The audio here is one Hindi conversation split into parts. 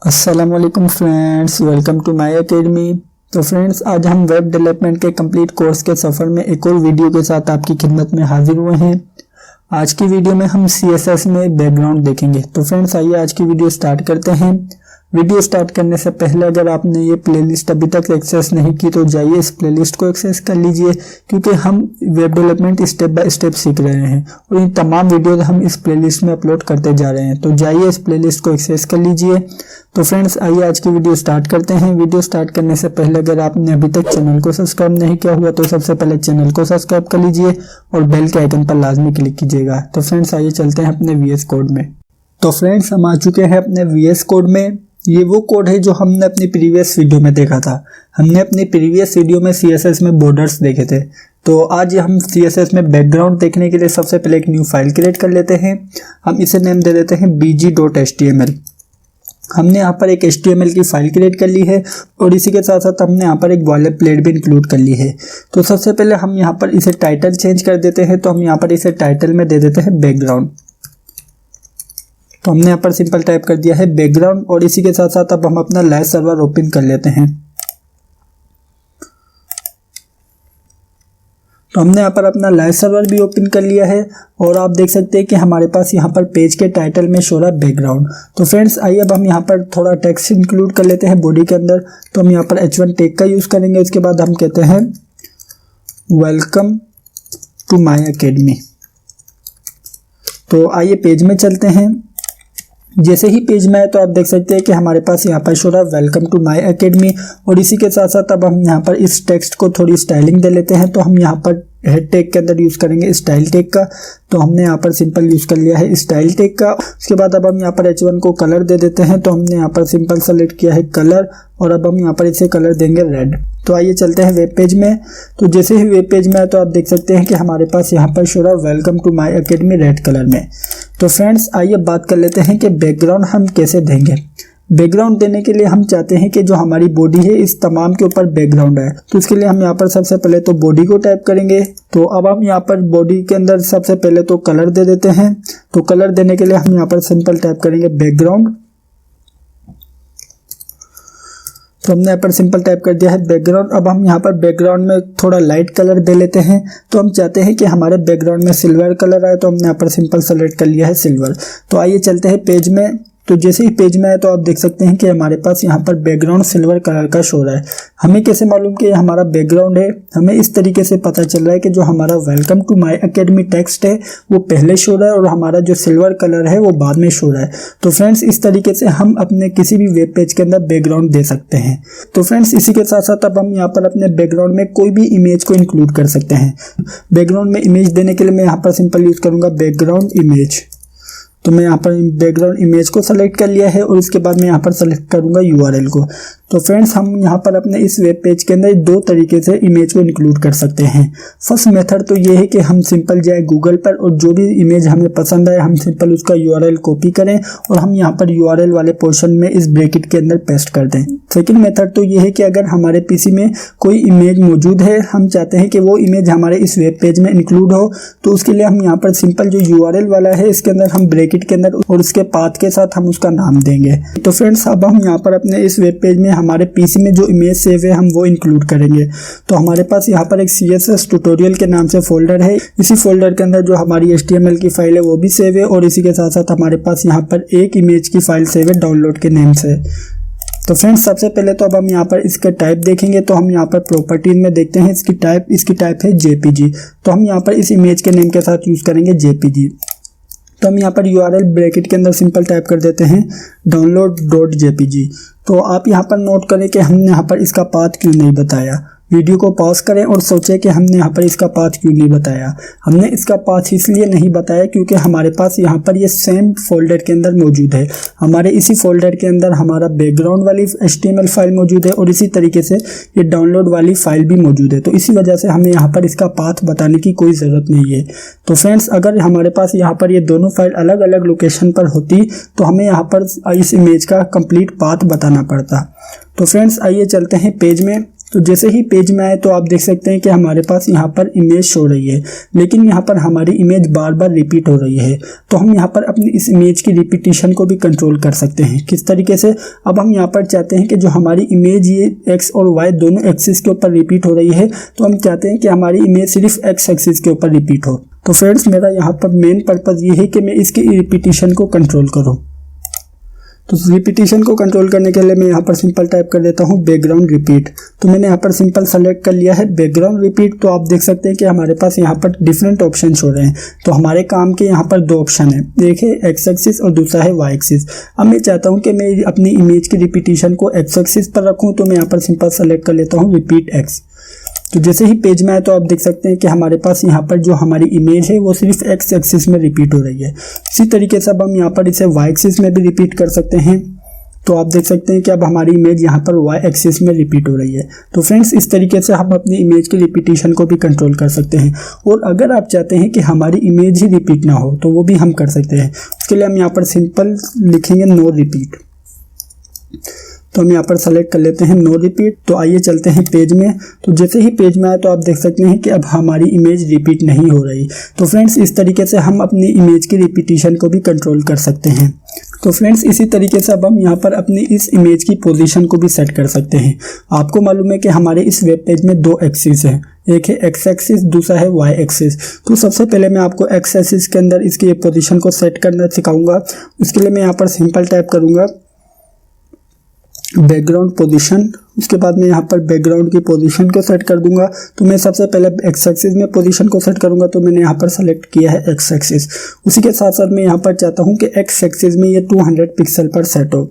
अस्सलाम वालेकुम friends, welcome to my academy. तो फ्रेंड्स, आज हम वेब डेवलपमेंट के कंप्लीट कोर्स के सफ़र में एक और वीडियो के साथ आपकी खिदमत में हाजिर हुए हैं। आज की वीडियो में हम CSS में बैकग्राउंड देखेंगे। तो फ्रेंड्स, आइए आज की वीडियो स्टार्ट करते हैं। वीडियो स्टार्ट करने से पहले अगर आपने ये प्लेलिस्ट अभी तक एक्सेस नहीं की तो जाइए इस प्लेलिस्ट को एक्सेस कर लीजिए, क्योंकि हम web development step by step सीख रहे हैं और ये तमाम वीडियोज हम इस प्लेलिस्ट में अपलोड करते जा रहे हैं। तो जाइए इस प्लेलिस्ट को एक्सेस कर लीजिए। तो फ्रेंड्स, आइए आज की वीडियो स्टार्ट करते हैं। वीडियो स्टार्ट करने से पहले अगर आपने अभी तक चैनल को सब्सक्राइब नहीं किया हुआ तो सबसे पहले चैनल को सब्सक्राइब कर लीजिए और बेल के आइकन पर लाजमी क्लिक कीजिएगा। तो फ्रेंड्स, आइए चलते हैं अपने VS कोड में। तो फ्रेंड्स, हम आ चुके हैं अपने VS कोड में। ये वो कोड है जो हमने अपनी प्रीवियस वीडियो में देखा था। हमने अपनी प्रीवियस वीडियो में CSS में बॉर्डर्स देखे थे। तो आज हम CSS में बैकग्राउंड देखने के लिए सबसे पहले एक न्यू फाइल क्रिएट कर लेते हैं। हम इसे नेम दे देते हैं bg.html। हमने यहाँ पर एक HTML की फाइल क्रिएट कर ली है और इसी के साथ साथ हमने यहाँ पर एक बॉयलर प्लेट भी इंक्लूड कर ली है। तो सबसे पहले हम यहाँ पर इसे टाइटल चेंज कर देते हैं। तो हम यहाँ पर इसे टाइटल में दे देते हैं बैकग्राउंड। तो हमने यहाँ पर सिंपल टाइप कर दिया है बैकग्राउंड और इसी के साथ साथ अब हम अपना लाइव सर्वर ओपन कर लेते हैं। तो हमने यहाँ पर अपना लाइव सर्वर भी ओपन कर लिया है और आप देख सकते हैं कि हमारे पास यहाँ पर पेज के टाइटल में शो रहा है बैकग्राउंड। तो फ्रेंड्स, आइए अब हम यहाँ पर थोड़ा टेक्स्ट इंक्लूड कर लेते हैं बॉडी के अंदर। तो हम यहाँ पर H1 टैग का यूज़ करेंगे। उसके बाद हम कहते हैं वेलकम टू माय एकेडमी। तो आइए पेज में चलते हैं। जैसे ही पेज में आए तो आप देख सकते हैं कि हमारे पास यहाँ पर शो रहा है वेलकम टू माय एकेडमी और इसी के साथ साथ अब हम यहाँ पर इस टेक्स्ट को थोड़ी स्टाइलिंग दे लेते हैं। तो हम यहाँ पर हेड टैग के अंदर यूज़ करेंगे स्टाइल टैग का। तो हमने यहाँ पर सिंपल यूज़ कर लिया है स्टाइल टैग का। उसके बाद अब हम यहाँ पर H1 को कलर दे देते हैं। तो हमने यहाँ पर सिंपल सेलेक्ट किया है कलर और अब हम यहाँ पर इसे कलर देंगे रेड। तो आइए चलते हैं वेब पेज में। तो जैसे ही वेब पेज में आए तो आप देख सकते हैं कि हमारे पास यहाँ पर शो रहा है welcome to my academy red colour में। तो फ्रेंड्स, आइए बात कर लेते हैं कि बैकग्राउंड हम कैसे देंगे। बैकग्राउंड देने के लिए हम चाहते हैं कि जो हमारी बॉडी है इस तमाम के ऊपर बैकग्राउंड है। तो इसके लिए हम यहाँ पर सबसे पहले तो बॉडी को टाइप करेंगे। तो अब हम यहाँ पर बॉडी के अंदर सबसे पहले तो कलर दे देते हैं। तो कलर देने के लिए हम यहाँ पर सिंपल टाइप करेंगे बैकग्राउंड। तो हमने यहाँ पर सिंपल टाइप कर दिया है बैकग्राउंड। अब हम यहाँ पर बैकग्राउंड में थोड़ा लाइट कलर दे लेते हैं। तो हम चाहते हैं कि हमारे बैकग्राउंड में सिल्वर कलर आए। तो हमने यहाँ पर सिंपल सेलेक्ट कर लिया है सिल्वर। तो आइए चलते हैं पेज में। तो जैसे ही पेज में आए तो आप देख सकते हैं कि हमारे पास यहाँ पर बैकग्राउंड सिल्वर कलर का शो रहा है। हमें कैसे मालूम कि ये हमारा बैकग्राउंड है? हमें इस तरीके से पता चल रहा है कि जो हमारा welcome to my academy text है वो पहले शो रहा है और हमारा जो सिल्वर कलर है वो बाद में शो रहा है। तो फ्रेंड्स, इस तरीके से हम अपने किसी भी वेब पेज के अंदर बैकग्राउंड दे सकते हैं। तो फ्रेंड्स, इसी के साथ साथ अब हम यहाँ पर अपने बैकग्राउंड में कोई भी इमेज को इंक्लूड कर सकते हैं। बैकग्राउंड में इमेज देने के लिए मैं यहाँ पर सिंपल यूज़ करूँगा बैकग्राउंड इमेज। तो मैं यहाँ पर बैकग्राउंड इमेज को सेलेक्ट कर लिया है और इसके बाद मैं यहाँ पर सेलेक्ट करूँगा URL को। तो फ्रेंड्स, हम यहाँ पर अपने इस वेब पेज के अंदर दो तरीके से इमेज को इंक्लूड कर सकते हैं। फर्स्ट मेथड तो ये है कि हम सिंपल जाए गूगल पर और जो भी इमेज हमें पसंद आए हम सिंपल उसका URL कॉपी करें और हम यहाँ पर URL वाले पोर्शन में इस ब्रैकेट के अंदर पेस्ट कर दें। सेकेंड मेथड तो ये है कि अगर हमारे PC में कोई इमेज मौजूद है, हम चाहते हैं कि वो इमेज हमारे इस वेब पेज में इंक्लूड हो, तो उसके लिए हम यहाँ पर सिंपल जो URL वाला है इसके अंदर हम ब्रैकेट के अंदर और उसके पाथ के साथ हम उसका नाम देंगे। तो फ्रेंड्स, अब हम यहाँ पर अपने इस वेब पेज में हमारे PC में जो इमेज सेव है हम वो इंक्लूड करेंगे। तो हमारे पास यहाँ पर एक CSS ट्यूटोरियल के नाम से फोल्डर है। इसी फोल्डर के अंदर जो हमारी HTML की फाइल है वो भी सेव है और इसी के साथ साथ हमारे पास यहाँ पर एक इमेज की फाइल सेव है डाउनलोड के नेम से। तो फ्रेंड्स, सबसे पहले तो अब हम यहाँ पर इसका टाइप देखेंगे। तो हम यहाँ पर प्रॉपर्टीज में देखते हैं इसकी टाइप है JPG। तो हम यहाँ पर इस इमेज के नेम के साथ यूज़ करेंगे JPG। तो हम यहाँ पर URL ब्रैकेट के अंदर सिंपल टाइप कर देते हैं download.jpg। तो आप यहाँ पर नोट करें कि हमने यहाँ पर इसका पाथ क्यों नहीं बताया। वीडियो को पॉज करें और सोचें कि हमने यहाँ पर इसका पाथ क्यों नहीं बताया। हमने इसका पाथ इसलिए नहीं बताया क्योंकि हमारे पास यहाँ पर ये सेम फोल्डर के अंदर मौजूद है। हमारे इसी फोल्डर के अंदर हमारा बैकग्राउंड वाली HTML फाइल मौजूद है और इसी तरीके से ये डाउनलोड वाली फाइल भी मौजूद है। तो इसी वजह से हमें यहाँ पर इसका पाथ बताने की कोई ज़रूरत नहीं है। तो फ्रेंड्स, अगर हमारे पास यहाँ पर ये दोनों फाइल अलग अलग लोकेशन पर होती तो हमें यहाँ पर इस इमेज का कंप्लीट पाथ बताना पड़ता। तो फ्रेंड्स, आइए चलते हैं पेज में। तो जैसे ही पेज में आए तो आप देख सकते हैं कि हमारे पास यहाँ पर इमेज शो रही है, लेकिन यहाँ पर हमारी इमेज बार बार रिपीट हो रही है। तो हम यहाँ पर अपनी इस इमेज की रिपीटिशन को भी कंट्रोल कर सकते हैं। किस तरीके से? अब हम यहाँ पर चाहते हैं कि जो हमारी इमेज ये एक्स और वाई दोनों एक्सिस के ऊपर रिपीट हो रही है, तो हम चाहते हैं कि हमारी इमेज सिर्फ एक्स एक्सिस के ऊपर रिपीट हो। तो फ्रेंड्स, मेरा यहाँ पर मेन पर्पज़ ये है कि मैं इसकी रिपीटिशन को कंट्रोल करूँ। तो रिपीटिशन को कंट्रोल करने के लिए मैं यहाँ पर सिंपल टाइप कर देता हूँ बैकग्राउंड रिपीट। तो मैंने यहाँ पर सिंपल सेलेक्ट कर लिया है बैकग्राउंड रिपीट। तो आप देख सकते हैं कि हमारे पास यहाँ पर डिफरेंट ऑप्शन हो रहे हैं। तो हमारे काम के यहाँ पर 2 ऑप्शन है, एक है एक्स एक्सिस और दूसरा है वाई एक्सिस। अब मैं चाहता हूँ कि मैं अपनी इमेज की रिपीटिशन को एक्स एक्सिस पर रखूँ, तो मैं यहाँ पर सिंपल सेलेक्ट कर लेता हूँ रिपीट एक्स। तो जैसे ही पेज में आए तो आप देख सकते हैं कि हमारे पास यहाँ पर जो हमारी इमेज है वो सिर्फ एक्स एक्सिस में रिपीट हो रही है। इसी तरीके से अब हम यहाँ पर इसे वाई एक्सिस में भी रिपीट कर सकते हैं। तो आप देख सकते हैं कि अब हमारी इमेज यहाँ पर वाई एक्सिस में रिपीट हो रही है। तो फ्रेंड्स, इस तरीके से हम अपनी इमेज की रिपीटिशन को भी कंट्रोल कर सकते हैं। और अगर आप चाहते हैं कि हमारी इमेज ही रिपीट ना हो तो वो भी हम कर सकते हैं। उसके लिए हम यहाँ पर सिंपल लिखेंगे नो रिपीट। तो हम यहाँ पर सेलेक्ट कर लेते हैं नो रिपीट। तो आइए चलते हैं पेज में। तो जैसे ही पेज में आए तो आप देख सकते हैं कि अब हमारी इमेज रिपीट नहीं हो रही। तो फ्रेंड्स, इस तरीके से हम अपनी इमेज की रिपीटिशन को भी कंट्रोल कर सकते हैं। तो फ्रेंड्स, इसी तरीके से अब हम यहाँ पर अपनी इस इमेज की पोजीशन को भी सेट कर सकते हैं। आपको मालूम है कि हमारे इस वेब पेज में 2 एक्सिस हैं, एक है एक्स एक्सिस, दूसरा है वाई एक्सिस। तो सबसे पहले मैं आपको एक्स एक्सिस के अंदर इसकी पोजीशन को सेट करना सिखाऊंगा। उसके लिए मैं यहाँ पर सिंपल टाइप करूँगा बैकग्राउंड पोजीशन। उसके बाद मैं यहाँ पर बैकग्राउंड की पोजीशन को सेट कर दूंगा। तो मैं सबसे पहले एक्स एक्सिस में पोजीशन को सेट करूंगा। तो मैंने यहाँ पर सेलेक्ट किया है एक्स एक्सिस। उसी के साथ साथ मैं यहाँ पर चाहता हूँ कि एक्स एक्सिस में ये 200 पिक्सल पर सेट हो।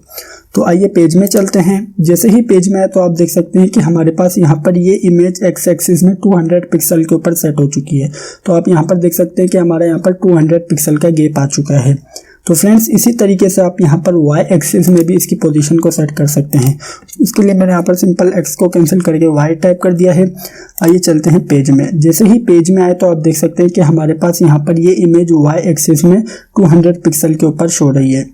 तो आइए पेज में चलते हैं। जैसे ही पेज में आए तो आप देख सकते हैं कि हमारे पास यहाँ पर ये इमेज एक्स एक्सिस में 200 पिक्सल के ऊपर सेट हो चुकी है। तो आप यहाँ पर देख सकते हैं कि हमारा यहाँ पर 200 पिक्सल का गैप आ चुका है। तो फ्रेंड्स, इसी तरीके से आप यहाँ पर वाई एक्सिस में भी इसकी पोजीशन को सेट कर सकते हैं। उसके लिए मैंने यहाँ पर सिंपल एक्स को कैंसिल करके वाई टाइप कर दिया है। आइए चलते हैं पेज में। जैसे ही पेज में आए तो आप देख सकते हैं कि हमारे पास यहाँ पर ये इमेज वाई एक्सिस में 200 पिक्सल के ऊपर शो रही है।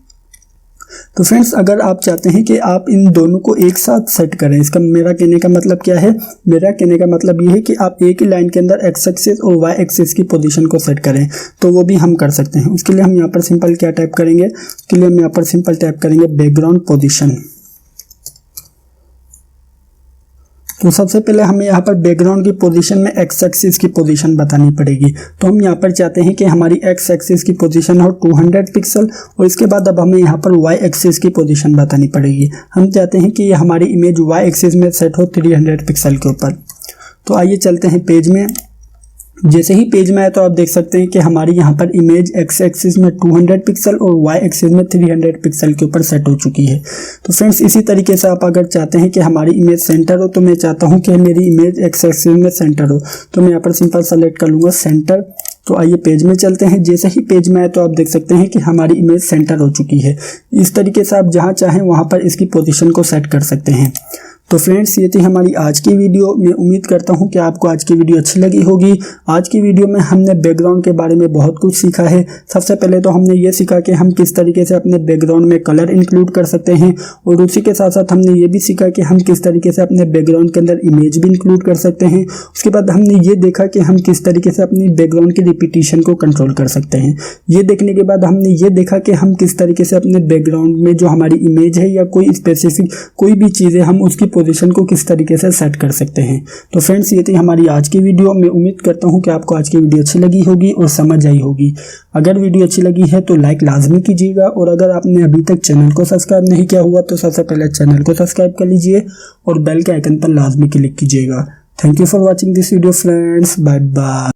तो फ्रेंड्स, अगर आप चाहते हैं कि आप इन दोनों को एक साथ सेट करें, इसका मेरा कहने का मतलब क्या है? मेरा कहने का मतलब ये है कि आप एक ही लाइन के अंदर एक्स एक्सिस और वाई एक्सिस की पोजीशन को सेट करें, तो वो भी हम कर सकते हैं। उसके लिए हम यहाँ पर सिंपल क्या टाइप करेंगे? उसके लिए हम यहाँ पर सिंपल टाइप करेंगे बैकग्राउंड पोजीशन। तो सबसे पहले हमें यहाँ पर बैकग्राउंड की पोजीशन में एक्स एक्सिस की पोजीशन बतानी पड़ेगी। तो हम यहाँ पर चाहते हैं कि हमारी एक्स एक्सिस की पोजीशन हो 200 पिक्सल, और इसके बाद अब हमें यहाँ पर वाई एक्सिस की पोजीशन बतानी पड़ेगी। हम चाहते हैं कि ये हमारी इमेज वाई एक्सिस में सेट हो 300 पिक्सल के ऊपर। तो आइए चलते हैं पेज में। जैसे ही पेज में आए तो आप देख सकते हैं कि हमारी यहाँ पर इमेज एक्स एक्सिस में 200 पिक्सल और वाई एक्सिस में 300 पिक्सल के ऊपर सेट हो चुकी है। तो फ्रेंड्स, इसी तरीके से आप अगर चाहते हैं कि हमारी इमेज सेंटर हो, तो मैं चाहता हूँ कि मेरी इमेज एक्स एक्सिस में सेंटर हो, तो मैं यहाँ पर सिंपल सेलेक्ट कर लूँगा सेंटर। तो आइए पेज में चलते हैं। जैसे ही पेज में आए तो आप देख सकते हैं कि हमारी इमेज सेंटर हो चुकी है। इस तरीके से आप जहाँ चाहें वहाँ पर इसकी पोजीशन को सेट कर सकते हैं। तो फ्रेंड्स, ये थी हमारी आज की वीडियो। मैं उम्मीद करता हूँ कि आपको आज की वीडियो अच्छी लगी होगी। आज की वीडियो में हमने बैकग्राउंड के बारे में बहुत कुछ सीखा है। सबसे पहले तो हमने ये सीखा कि हम किस तरीके से अपने बैकग्राउंड में कलर इंक्लूड कर सकते हैं, और उसी के साथ साथ हमने ये भी सीखा कि हम किस तरीके से अपने बैकग्राउंड के अंदर इमेज भी इंक्लूड कर सकते हैं। उसके बाद हमने ये देखा कि हम किस तरीके से अपनी बैकग्राउंड की रिपीटिशन को कंट्रोल कर सकते हैं। ये देखने के बाद हमने ये देखा कि हम किस तरीके से अपने बैकग्राउंड में जो हमारी इमेज है या कोई स्पेसिफिक कोई भी चीज़ है, हम उसकी पोजीशन को किस तरीके से सेट कर सकते हैं। तो फ्रेंड्स, ये थी हमारी आज की वीडियो। मैं उम्मीद करता हूं कि आपको आज की वीडियो अच्छी लगी होगी और समझ आई होगी। अगर वीडियो अच्छी लगी है तो लाइक लाजमी कीजिएगा, और अगर आपने अभी तक चैनल को सब्सक्राइब नहीं किया हुआ तो सबसे पहले चैनल को सब्सक्राइब कर लीजिए और बेल के आइकन पर लाजमी क्लिक कीजिएगा। Thank you for watching this video friends. Bye bye.